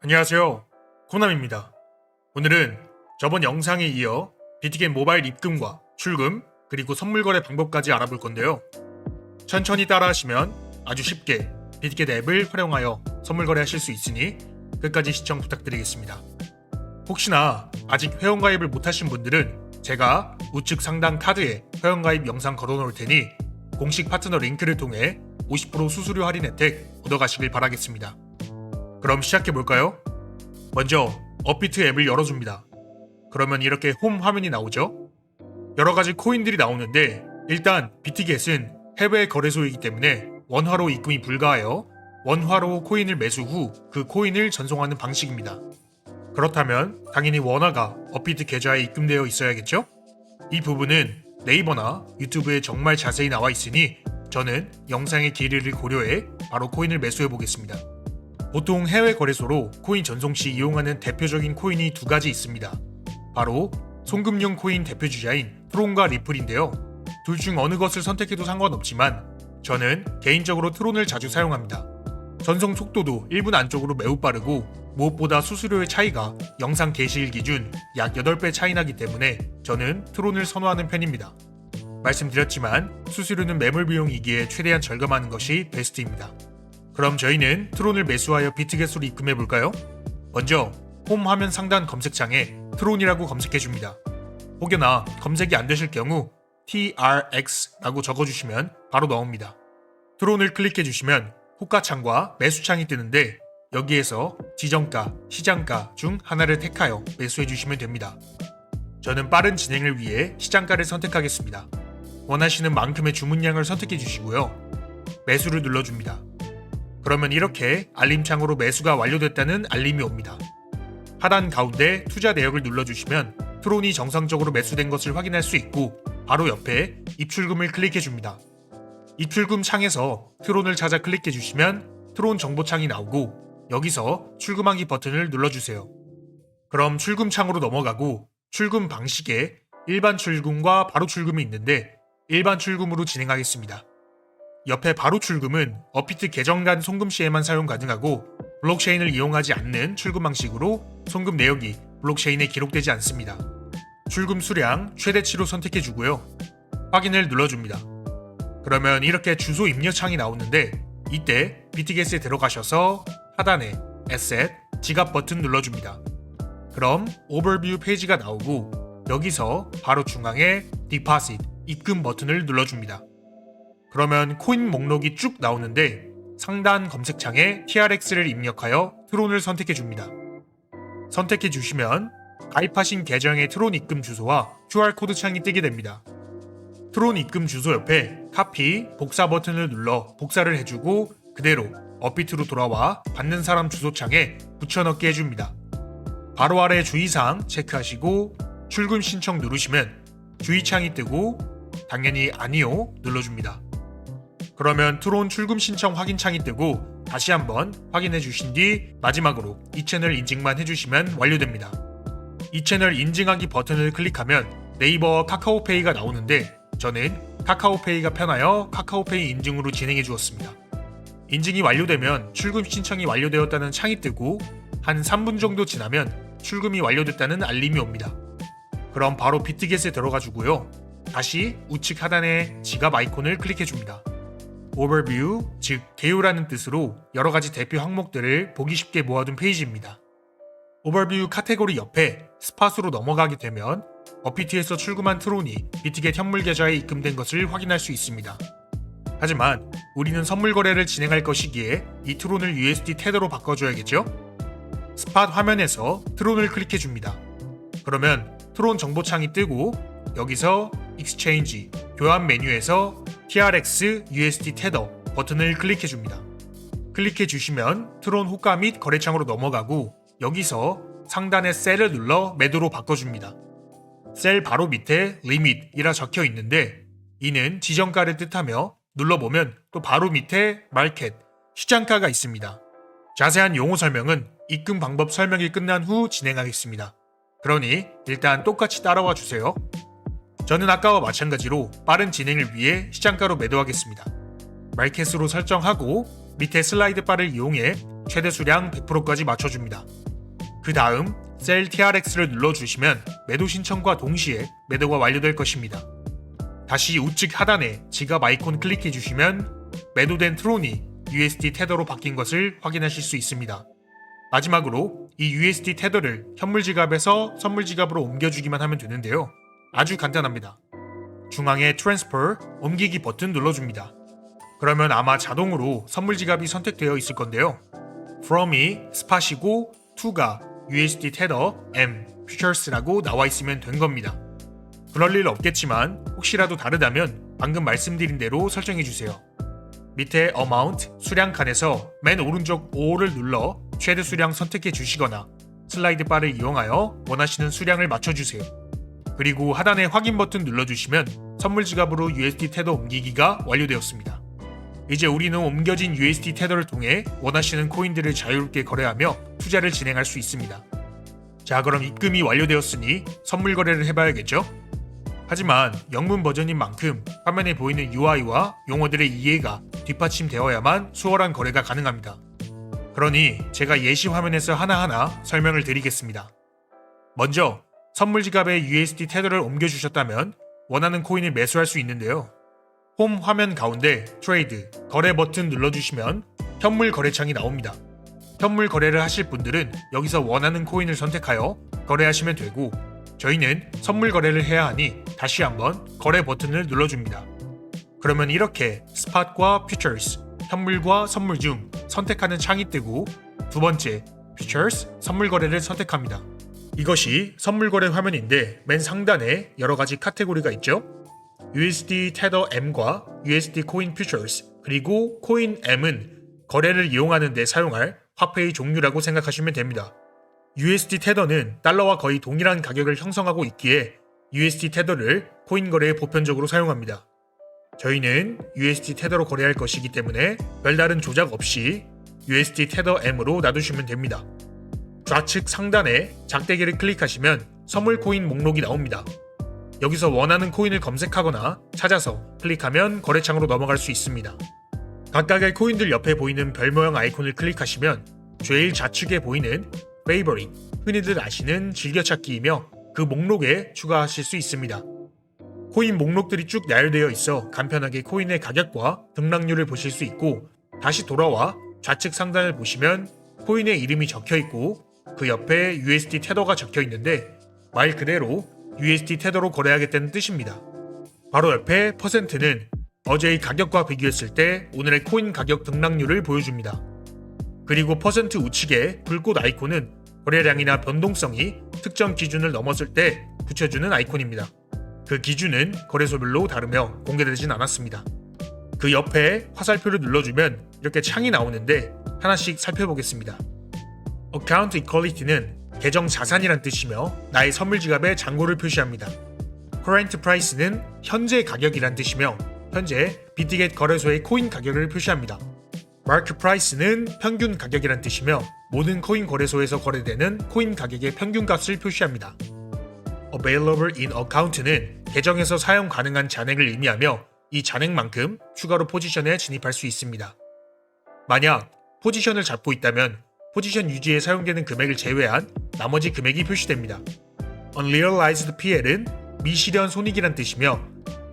안녕하세요. 코남입니다. 오늘은 저번 영상에 이어 비트겟 모바일 입금과 출금 그리고 선물 거래 방법까지 알아볼 건데요. 천천히 따라하시면 아주 쉽게 비트겟 앱을 활용하여 선물 거래하실 수 있으니 끝까지 시청 부탁드리겠습니다. 혹시나 아직 회원가입을 못하신 분들은 제가 우측 상단 카드에 회원가입 영상 걸어놓을 테니 공식 파트너 링크를 통해 50% 수수료 할인 혜택 얻어가시길 바라겠습니다. 그럼 시작해볼까요? 먼저 업비트 앱을 열어줍니다. 그러면 이렇게 홈 화면이 나오죠? 여러가지 코인들이 나오는데 일단 비트겟은 해외 거래소이기 때문에 원화로 입금이 불가하여 원화로 코인을 매수 후 그 코인을 전송하는 방식입니다. 그렇다면 당연히 원화가 업비트 계좌에 입금되어 있어야겠죠? 이 부분은 네이버나 유튜브에 정말 자세히 나와 있으니 저는 영상의 길이를 고려해 바로 코인을 매수해 보겠습니다. 보통 해외 거래소로 코인 전송 시 이용하는 대표적인 코인이 두 가지 있습니다. 바로 송금용 코인 대표주자인 트론과 리플인데요. 둘 중 어느 것을 선택해도 상관없지만 저는 개인적으로 트론을 자주 사용합니다. 전송 속도도 1분 안쪽으로 매우 빠르고 무엇보다 수수료의 차이가 영상 게시일 기준 약 8배 차이 나기 때문에 저는 트론을 선호하는 편입니다. 말씀드렸지만 수수료는 매몰 비용이기에 최대한 절감하는 것이 베스트입니다. 그럼 저희는 트론을 매수하여 비트겟으로 입금해볼까요? 먼저 홈 화면 상단 검색창에 트론이라고 검색해줍니다. 혹여나 검색이 안 되실 경우 TRX라고 적어주시면 바로 나옵니다. 트론을 클릭해주시면 호가창과 매수창이 뜨는데 여기에서 지정가, 시장가 중 하나를 택하여 매수해주시면 됩니다. 저는 빠른 진행을 위해 시장가를 선택하겠습니다. 원하시는 만큼의 주문량을 선택해주시고요. 매수를 눌러줍니다. 그러면 이렇게 알림창으로 매수가 완료됐다는 알림이 옵니다. 하단 가운데 투자 내역을 눌러주시면 트론이 정상적으로 매수된 것을 확인할 수 있고 바로 옆에 입출금을 클릭해줍니다. 입출금 창에서 트론을 찾아 클릭해주시면 트론 정보창이 나오고 여기서 출금하기 버튼을 눌러주세요. 그럼 출금 창으로 넘어가고 출금 방식에 일반 출금과 바로 출금이 있는데 일반 출금으로 진행하겠습니다. 옆에 바로 출금은 업비트 계정 간 송금 시에만 사용 가능하고 블록체인을 이용하지 않는 출금 방식으로 송금 내역이 블록체인에 기록되지 않습니다. 출금 수량 최대치로 선택해주고요. 확인을 눌러줍니다. 그러면 이렇게 주소 입력 창이 나오는데 이때 비트겟에 들어가셔서 하단에 에셋, 지갑 버튼 눌러줍니다. 그럼 오버뷰 페이지가 나오고 여기서 바로 중앙에 디파짓, 입금 버튼을 눌러줍니다. 그러면 코인 목록이 쭉 나오는데 상단 검색창에 TRX를 입력하여 트론을 선택해줍니다. 선택해주시면 가입하신 계정의 트론 입금 주소와 QR코드 창이 뜨게 됩니다. 트론 입금 주소 옆에 카피, 복사 버튼을 눌러 복사를 해주고 그대로 업비트로 돌아와 받는 사람 주소창에 붙여넣기 해줍니다. 바로 아래 주의사항 체크하시고 출금 신청 누르시면 주의창이 뜨고 당연히 아니요 눌러줍니다. 그러면 트론 출금 신청 확인창이 뜨고 다시 한번 확인해 주신 뒤 마지막으로 이 채널 인증만 해주시면 완료됩니다. 이 채널 인증하기 버튼을 클릭하면 네이버와 카카오페이가 나오는데 저는 카카오페이가 편하여 카카오페이 인증으로 진행해 주었습니다. 인증이 완료되면 출금 신청이 완료되었다는 창이 뜨고 한 3분 정도 지나면 출금이 완료됐다는 알림이 옵니다. 그럼 바로 비트겟에 들어가 주고요. 다시 우측 하단에 지갑 아이콘을 클릭해 줍니다. 오버뷰, 즉 개요라는 뜻으로 여러가지 대표 항목들을 보기 쉽게 모아둔 페이지입니다. 오버뷰 카테고리 옆에 스팟으로 넘어가게 되면 업비트에서 출금한 트론이 비트겟 현물 계좌에 입금된 것을 확인할 수 있습니다. 하지만 우리는 선물 거래를 진행할 것이기에 이 트론을 USD 테더로 바꿔줘야겠죠? 스팟 화면에서 트론을 클릭해줍니다. 그러면 트론 정보창이 뜨고 여기서 익스체인지, 교환 메뉴에서 TRX USD 테더 버튼을 클릭해줍니다. 클릭해주시면 트론 호가 및 거래창으로 넘어가고 여기서 상단의 셀을 눌러 매도로 바꿔줍니다. 셀 바로 밑에 리밋이라 적혀 있는데 이는 지정가를 뜻하며 눌러보면 또 바로 밑에 마켓, 시장가가 있습니다. 자세한 용어 설명은 입금 방법 설명이 끝난 후 진행하겠습니다. 그러니 일단 똑같이 따라와 주세요. 저는 아까와 마찬가지로 빠른 진행을 위해 시장가로 매도하겠습니다. 마켓으로 설정하고 밑에 슬라이드 바를 이용해 최대 수량 100%까지 맞춰줍니다. 그 다음 셀 TRX를 눌러주시면 매도 신청과 동시에 매도가 완료될 것입니다. 다시 우측 하단에 지갑 아이콘 클릭해주시면 매도된 트론이 USD 테더로 바뀐 것을 확인하실 수 있습니다. 마지막으로 이 USD 테더를 현물 지갑에서 선물 지갑으로 옮겨주기만 하면 되는데요. 아주 간단합니다. 중앙에 트랜스퍼, 옮기기 버튼 눌러줍니다. 그러면 아마 자동으로 선물 지갑이 선택되어 있을 건데요. from이 스팟이고 to가 USD 테더 M Futures라고 나와 있으면 된 겁니다. 그럴 일 없겠지만 혹시라도 다르다면 방금 말씀드린 대로 설정해주세요. 밑에 Amount 수량 칸에서 맨 오른쪽 5를 눌러 최대 수량 선택해 주시거나 슬라이드 바를 이용하여 원하시는 수량을 맞춰주세요. 그리고 하단에 확인 버튼 눌러주시면 선물 지갑으로 USD 테더 옮기기가 완료되었습니다. 이제 우리는 옮겨진 USD 테더를 통해 원하시는 코인들을 자유롭게 거래하며 투자를 진행할 수 있습니다. 자, 그럼 입금이 완료되었으니 선물 거래를 해봐야겠죠? 하지만 영문 버전인 만큼 화면에 보이는 UI와 용어들의 이해가 뒷받침되어야만 수월한 거래가 가능합니다. 그러니 제가 예시 화면에서 하나하나 설명을 드리겠습니다. 먼저 선물 지갑에 USD 테더를 옮겨주셨다면 원하는 코인을 매수할 수 있는데요. 홈 화면 가운데 트레이드, 거래 버튼 눌러주시면 현물 거래창이 나옵니다. 현물 거래를 하실 분들은 여기서 원하는 코인을 선택하여 거래하시면 되고 저희는 선물 거래를 해야 하니 다시 한번 거래 버튼을 눌러줍니다. 그러면 이렇게 스팟과 퓨처스, 현물과 선물 중 선택하는 창이 뜨고 두 번째 퓨처스, 선물 거래를 선택합니다. 이것이 선물 거래 화면인데 맨 상단에 여러 가지 카테고리가 있죠. USD 테더 M과 USD 코인 퓨처스 그리고 코인 M은 거래를 이용하는 데 사용할 화폐의 종류라고 생각하시면 됩니다. USD 테더는 달러와 거의 동일한 가격을 형성하고 있기에 USD 테더를 코인 거래에 보편적으로 사용합니다. 저희는 USD 테더로 거래할 것이기 때문에 별다른 조작 없이 USD 테더 M으로 놔두시면 됩니다. 좌측 상단에 작대기를 클릭하시면 선물 코인 목록이 나옵니다. 여기서 원하는 코인을 검색하거나 찾아서 클릭하면 거래창으로 넘어갈 수 있습니다. 각각의 코인들 옆에 보이는 별 모양 아이콘을 클릭하시면 제일 좌측에 보이는 Favorite, 흔히들 아시는 즐겨찾기이며 그 목록에 추가하실 수 있습니다. 코인 목록들이 쭉 나열되어 있어 간편하게 코인의 가격과 등락률을 보실 수 있고 다시 돌아와 좌측 상단을 보시면 코인의 이름이 적혀 있고 그 옆에 USD 테더가 적혀 있는데 말 그대로 USD 테더로 거래하겠다는 뜻입니다. 바로 옆에 퍼센트는 어제의 가격과 비교했을 때 오늘의 코인 가격 등락률을 보여줍니다. 그리고 퍼센트 우측에 불꽃 아이콘은 거래량이나 변동성이 특정 기준을 넘었을 때 붙여주는 아이콘입니다. 그 기준은 거래소별로 다르며 공개되진 않았습니다. 그 옆에 화살표를 눌러주면 이렇게 창이 나오는데 하나씩 살펴보겠습니다. Account Equality는 계정 자산이란 뜻이며 나의 선물 지갑에 잔고를 표시합니다. Current Price는 현재 가격이란 뜻이며 현재 비티겟 거래소의 코인 가격을 표시합니다. Market Price는 평균 가격이란 뜻이며 모든 코인 거래소에서 거래되는 코인 가격의 평균값을 표시합니다. Available in Account는 계정에서 사용 가능한 잔액을 의미하며 이 잔액만큼 추가로 포지션에 진입할 수 있습니다. 만약 포지션을 잡고 있다면 포지션 유지에 사용되는 금액을 제외한 나머지 금액이 표시됩니다. Unrealized PL은 미실현 손익이란 뜻이며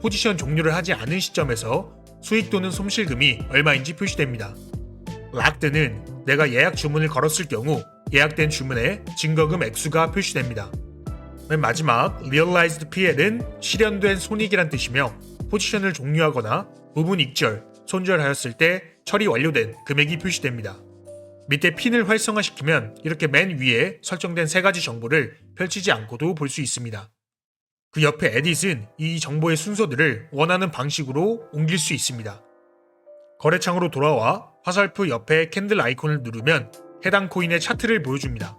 포지션 종료를 하지 않은 시점에서 수익 또는 손실금이 얼마인지 표시됩니다. Locked는 내가 예약 주문을 걸었을 경우 예약된 주문에 증거금 액수가 표시됩니다. 맨 마지막 Realized PL은 실현된 손익이란 뜻이며 포지션을 종료하거나 부분 익절, 손절하였을 때 처리 완료된 금액이 표시됩니다. 밑에 핀을 활성화시키면 이렇게 맨 위에 설정된 세 가지 정보를 펼치지 않고도 볼 수 있습니다. 그 옆에 Edit은 이 정보의 순서들을 원하는 방식으로 옮길 수 있습니다. 거래창으로 돌아와 화살표 옆에 캔들 아이콘을 누르면 해당 코인의 차트를 보여줍니다.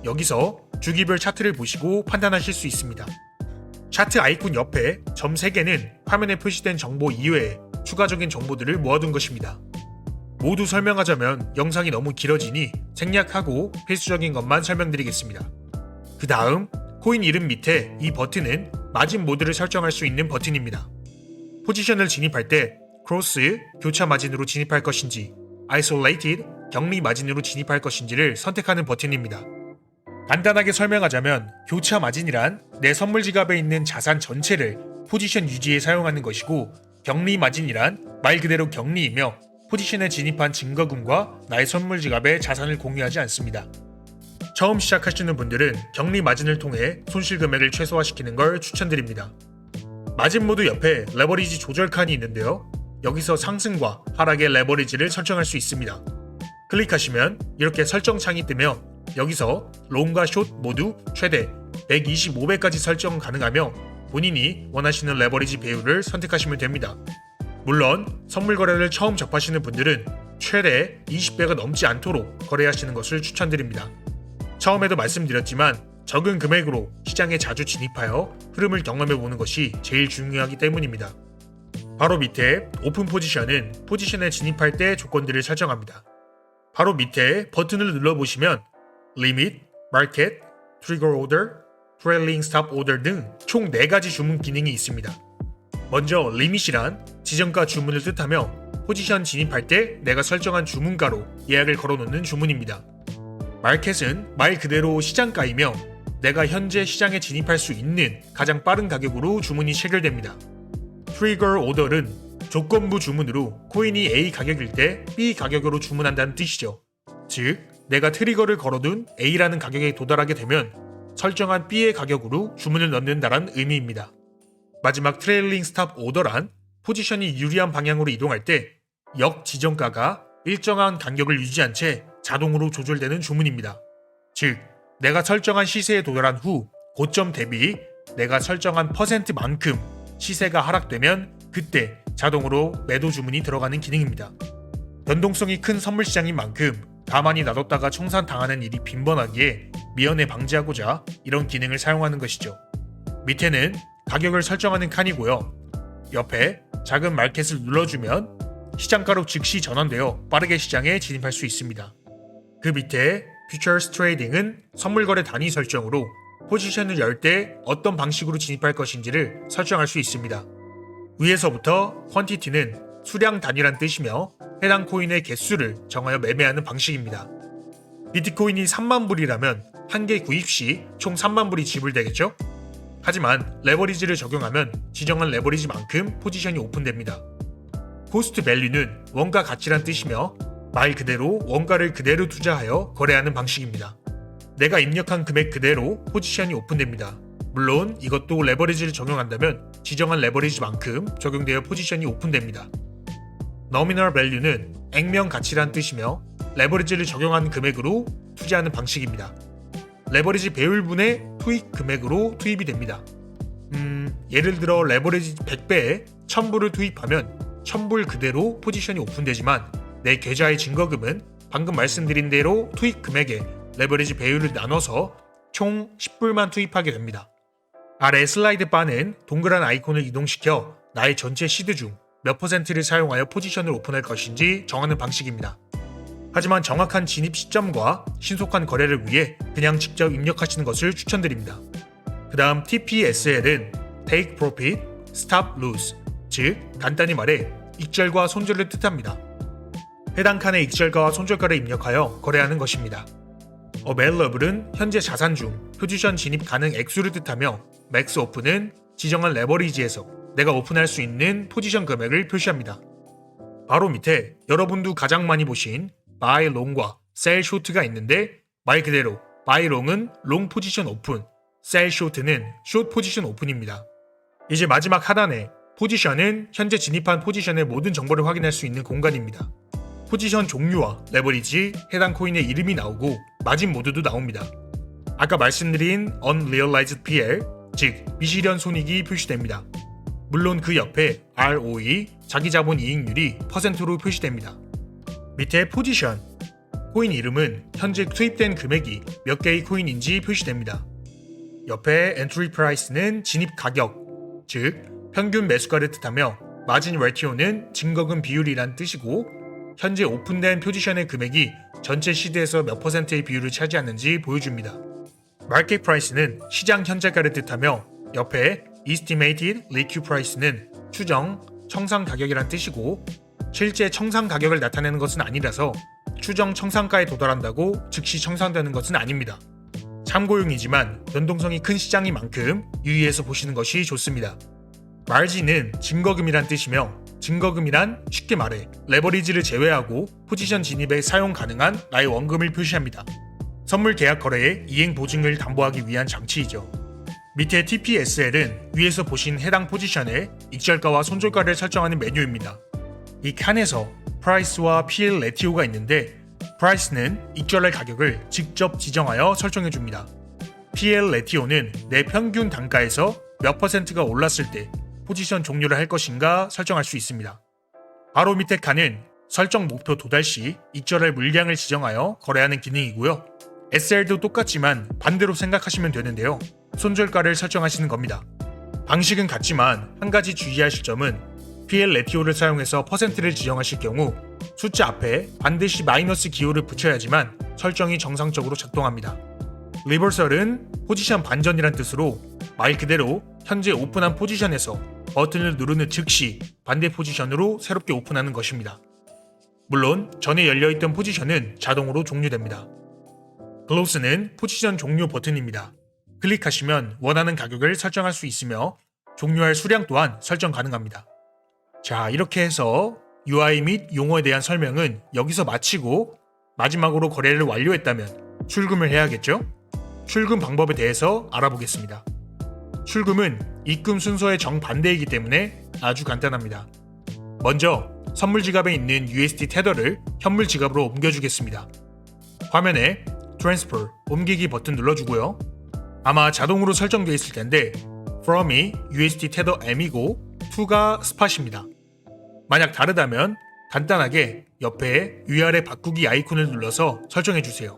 여기서 주기별 차트를 보시고 판단하실 수 있습니다. 차트 아이콘 옆에 점 3개는 화면에 표시된 정보 이외에 추가적인 정보들을 모아둔 것입니다. 모두 설명하자면 영상이 너무 길어지니 생략하고 필수적인 것만 설명드리겠습니다. 그 다음 코인 이름 밑에 이 버튼은 마진 모드를 설정할 수 있는 버튼입니다. 포지션을 진입할 때 크로스, 교차 마진으로 진입할 것인지, 아이솔레이티드, 격리 마진으로 진입할 것인지를 선택하는 버튼입니다. 간단하게 설명하자면 교차 마진이란 내 선물 지갑에 있는 자산 전체를 포지션 유지에 사용하는 것이고, 격리 마진이란 말 그대로 격리이며 포지션에 진입한 증거금과 나의 선물 지갑에 자산을 공유하지 않습니다. 처음 시작하시는 분들은 격리 마진을 통해 손실 금액을 최소화시키는 걸 추천드립니다. 마진 모드 옆에 레버리지 조절 칸이 있는데요. 여기서 상승과 하락의 레버리지를 설정할 수 있습니다. 클릭하시면 이렇게 설정 창이 뜨며 여기서 롱과 숏 모두 최대 125배까지 설정 가능하며 본인이 원하시는 레버리지 배율을 선택하시면 됩니다. 물론 선물 거래를 처음 접하시는 분들은 최대 20배가 넘지 않도록 거래하시는 것을 추천드립니다. 처음에도 말씀드렸지만 적은 금액으로 시장에 자주 진입하여 흐름을 경험해보는 것이 제일 중요하기 때문입니다. 바로 밑에 오픈 포지션은 포지션에 진입할 때 조건들을 설정합니다. 바로 밑에 버튼을 눌러보시면 리밋, 마켓, 트리거 오더, 트레일링 스탑 오더 등 총 4가지 주문 기능이 있습니다. 먼저 리밋이란 지정가 주문을 뜻하며 포지션 진입할 때 내가 설정한 주문가로 예약을 걸어놓는 주문입니다. 마켓은 말 그대로 시장가이며 내가 현재 시장에 진입할 수 있는 가장 빠른 가격으로 주문이 체결됩니다. 트리거 오더는 조건부 주문으로 코인이 A 가격일 때 B 가격으로 주문한다는 뜻이죠. 즉, 내가 트리거를 걸어둔 A라는 가격에 도달하게 되면 설정한 B의 가격으로 주문을 넣는다는 의미입니다. 마지막 트레일링 스탑 오더란 포지션이 유리한 방향으로 이동할 때 역지정가가 일정한 간격을 유지한 채 자동으로 조절되는 주문입니다. 즉, 내가 설정한 시세에 도달한 후 고점 대비 내가 설정한 퍼센트만큼 시세가 하락되면 그때 자동으로 매도 주문이 들어가는 기능입니다. 변동성이 큰 선물 시장인 만큼 가만히 놔뒀다가 청산당하는 일이 빈번하기에 미연에 방지하고자 이런 기능을 사용하는 것이죠. 밑에는 가격을 설정하는 칸이고요. 옆에 작은 마켓을 눌러주면 시장가로 즉시 전환되어 빠르게 시장에 진입할 수 있습니다. 그 밑에 퓨처스 트레이딩은 선물 거래 단위 설정으로 포지션을 열 때 어떤 방식으로 진입할 것인지를 설정할 수 있습니다. 위에서부터 퀀티티는 수량 단위란 뜻이며 해당 코인의 개수를 정하여 매매하는 방식입니다. 비트코인이 3만 불이라면 한 개 구입 시 총 3만 불이 지불되겠죠? 하지만 레버리지를 적용하면 지정한 레버리지만큼 포지션이 오픈됩니다. 코스트 밸류는 원가 가치란 뜻이며 말 그대로 원가를 그대로 투자하여 거래하는 방식입니다. 내가 입력한 금액 그대로 포지션이 오픈됩니다. 물론 이것도 레버리지를 적용한다면 지정한 레버리지만큼 적용되어 포지션이 오픈됩니다. Nominal Value는 액면 가치란 뜻이며 레버리지를 적용한 금액으로 투자하는 방식입니다. 레버리지 배율분의 투입 금액으로 투입이 됩니다. 예를 들어 레버리지 100배에 1000불을 투입하면 1000불 그대로 포지션이 오픈되지만 내 계좌의 증거금은 방금 말씀드린 대로 투입 금액에 레버리지 배율을 나눠서 총 10불만 투입하게 됩니다. 아래 슬라이드 바는 동그란 아이콘을 이동시켜 나의 전체 시드 중 몇 퍼센트를 사용하여 포지션을 오픈할 것인지 정하는 방식입니다. 하지만 정확한 진입 시점과 신속한 거래를 위해 그냥 직접 입력하시는 것을 추천드립니다. 그 다음 TPSL은 Take Profit, Stop Loss, 즉 간단히 말해 익절과 손절을 뜻합니다. 해당 칸의 익절가와 손절가를 입력하여 거래하는 것입니다. Available은 현재 자산 중 포지션 진입 가능 액수를 뜻하며 Max Open은 지정한 레버리지에서 내가 오픈할 수 있는 포지션 금액을 표시합니다. 바로 밑에 여러분도 가장 많이 보신 Buy Long과 Sell Short가 있는데 말 그대로 Buy Long은 롱 포지션 오픈, Sell Short는 숏 포지션 오픈입니다. 이제 마지막 하단에 포지션은 현재 진입한 포지션의 모든 정보를 확인할 수 있는 공간입니다. 포지션 종류와 레버리지, 해당 코인의 이름이 나오고 마진 모드도 나옵니다. 아까 말씀드린 Unrealized PL, 즉 미실현 손익이 표시됩니다. 물론 그 옆에 ROE, 자기자본 이익률이 %로 표시됩니다. 밑에 포지션, 코인 이름은 현재 투입된 금액이 몇 개의 코인인지 표시됩니다. 옆에 엔트리 프라이스는 진입 가격, 즉 평균 매수가를 뜻하며 마진 레티오는 증거금 비율이란 뜻이고 현재 오픈된 포지션의 금액이 전체 시드에서 몇 %의 비율을 차지하는지 보여줍니다. 마켓 프라이스는 시장 현재가를 뜻하며 옆에 Estimated Liquid Price는 추정, 청산 가격이란 뜻이고 실제 청산 가격을 나타내는 것은 아니라서 추정 청산가에 도달한다고 즉시 청산되는 것은 아닙니다. 참고용이지만 변동성이 큰 시장인 만큼 유의해서 보시는 것이 좋습니다. 마진은 증거금이란 뜻이며 증거금이란 쉽게 말해 레버리지를 제외하고 포지션 진입에 사용 가능한 나의 원금을 표시합니다. 선물 계약 거래의 이행 보증을 담보하기 위한 장치이죠. 밑에 TPSL은 위에서 보신 해당 포지션의 익절가와 손절가를 설정하는 메뉴입니다. 이 칸에서 프라이스와 PL 레티오가 있는데 프라이스는 익절할 가격을 직접 지정하여 설정해 줍니다. PL 레티오는 내 평균 단가에서 몇 %가 올랐을 때 포지션 종료를 할 것인가 설정할 수 있습니다. 바로 밑에 칸은 설정 목표 도달 시 익절할 물량을 지정하여 거래하는 기능이고요. SL도 똑같지만 반대로 생각하시면 되는데요. 손절가를 설정하시는 겁니다. 방식은 같지만 한 가지 주의하실 점은 PL 레티오를 사용해서 %를 지정하실 경우 숫자 앞에 반드시 마이너스 기호를 붙여야지만 설정이 정상적으로 작동합니다. 리버설은 포지션 반전이란 뜻으로 말 그대로 현재 오픈한 포지션에서 버튼을 누르는 즉시 반대 포지션으로 새롭게 오픈하는 것입니다. 물론 전에 열려있던 포지션은 자동으로 종료됩니다. 클로스는 포지션 종료 버튼입니다. 클릭하시면 원하는 가격을 설정할 수 있으며 종료할 수량 또한 설정 가능합니다. 자, 이렇게 해서 UI 및 용어에 대한 설명은 여기서 마치고 마지막으로 거래를 완료했다면 출금을 해야겠죠? 출금 방법에 대해서 알아보겠습니다. 출금은 입금 순서의 정반대이기 때문에 아주 간단합니다. 먼저 선물 지갑에 있는 USD 테더를 현물 지갑으로 옮겨주겠습니다. 화면에 Transfer, 옮기기 버튼 눌러주고요. 아마 자동으로 설정되어 있을 텐데 From이 USD 테더 M이고 to가 스팟입니다. 만약 다르다면 간단하게 옆에 위아래 바꾸기 아이콘을 눌러서 설정해주세요.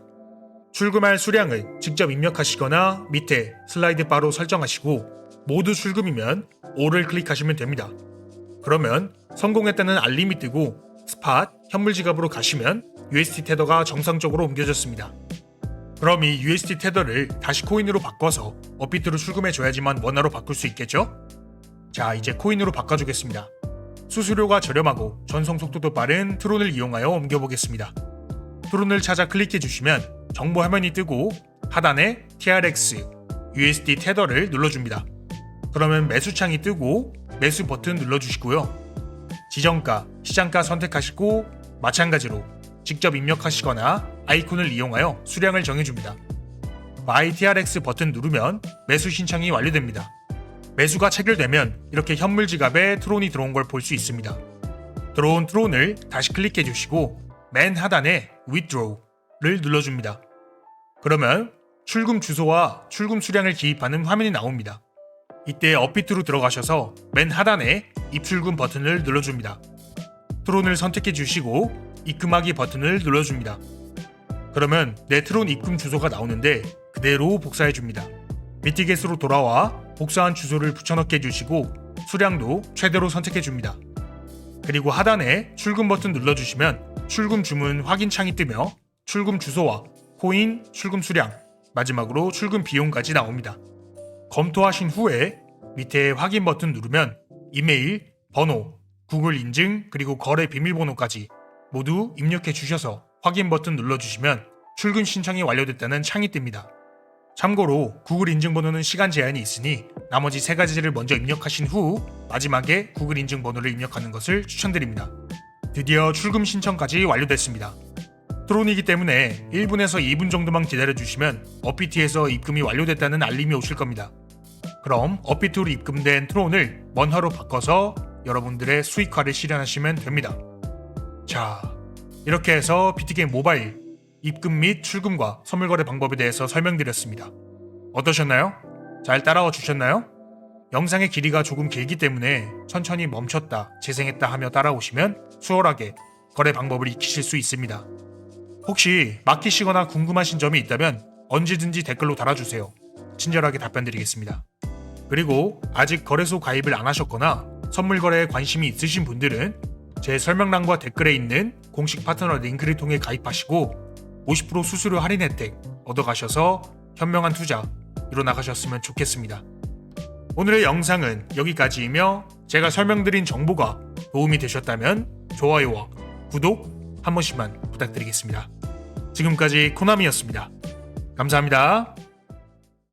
출금할 수량을 직접 입력하시거나 밑에 슬라이드 바로 설정하시고 모두 출금이면 O를 클릭하시면 됩니다. 그러면 성공했다는 알림이 뜨고 스팟, 현물 지갑으로 가시면 USD 테더가 정상적으로 옮겨졌습니다. 그럼 이 USD 테더를 다시 코인으로 바꿔서 업비트로 출금해줘야지만 원화로 바꿀 수 있겠죠? 자, 이제 코인으로 바꿔주겠습니다. 수수료가 저렴하고 전송 속도도 빠른 트론을 이용하여 옮겨보겠습니다. 트론을 찾아 클릭해주시면 정보 화면이 뜨고 하단에 TRX, USD 테더를 눌러줍니다. 그러면 매수창이 뜨고 매수 버튼 눌러주시고요. 지정가, 시장가 선택하시고 마찬가지로 직접 입력하시거나 아이콘을 이용하여 수량을 정해줍니다. Buy TRX 버튼 누르면 매수 신청이 완료됩니다. 매수가 체결되면 이렇게 현물 지갑에 트론이 들어온 걸 볼 수 있습니다. 들어온 트론을 다시 클릭해 주시고 맨 하단에 Withdraw를 눌러줍니다. 그러면 출금 주소와 출금 수량을 기입하는 화면이 나옵니다. 이때 업비트로 들어가셔서 맨 하단에 입출금 버튼을 눌러줍니다. 트론을 선택해 주시고 입금하기 버튼을 눌러줍니다. 그러면 내 트론 입금 주소가 나오는데 그대로 복사해 줍니다. 미티겟으로 돌아와 복사한 주소를 붙여넣기 해주시고 수량도 최대로 선택해 줍니다. 그리고 하단에 출금 버튼 눌러주시면 출금 주문 확인 창이 뜨며 출금 주소와 코인, 출금 수량, 마지막으로 출금 비용까지 나옵니다. 검토하신 후에 밑에 확인 버튼 누르면 이메일, 번호, 구글 인증, 그리고 거래 비밀번호까지 모두 입력해 주셔서 확인 버튼 눌러주시면 출금 신청이 완료됐다는 창이 뜹니다. 참고로 구글 인증번호는 시간 제한이 있으니 나머지 3가지를 먼저 입력하신 후 마지막에 구글 인증번호를 입력하는 것을 추천드립니다. 드디어 출금 신청까지 완료됐습니다. 트론이기 때문에 1분에서 2분 정도만 기다려주시면 업비트에서 입금이 완료됐다는 알림이 오실 겁니다. 그럼 업비트로 입금된 트론을 원화로 바꿔서 여러분들의 수익화를 실현하시면 됩니다. 자, 이렇게 해서 비트게임 모바일 입금 및 출금과 선물 거래 방법에 대해서 설명드렸습니다. 어떠셨나요? 잘 따라와 주셨나요? 영상의 길이가 조금 길기 때문에 천천히 멈췄다, 재생했다 하며 따라오시면 수월하게 거래 방법을 익히실 수 있습니다. 혹시 맡기시거나 궁금하신 점이 있다면 언제든지 댓글로 달아주세요. 친절하게 답변드리겠습니다. 그리고 아직 거래소 가입을 안 하셨거나 선물 거래에 관심이 있으신 분들은 제 설명란과 댓글에 있는 공식 파트너 링크를 통해 가입하시고 50% 수수료 할인 혜택 얻어가셔서 현명한 투자 이뤄나가셨으면 좋겠습니다. 오늘의 영상은 여기까지이며 제가 설명드린 정보가 도움이 되셨다면 좋아요와 구독, 한 번씩만 부탁드리겠습니다. 지금까지 코나미였습니다. 감사합니다.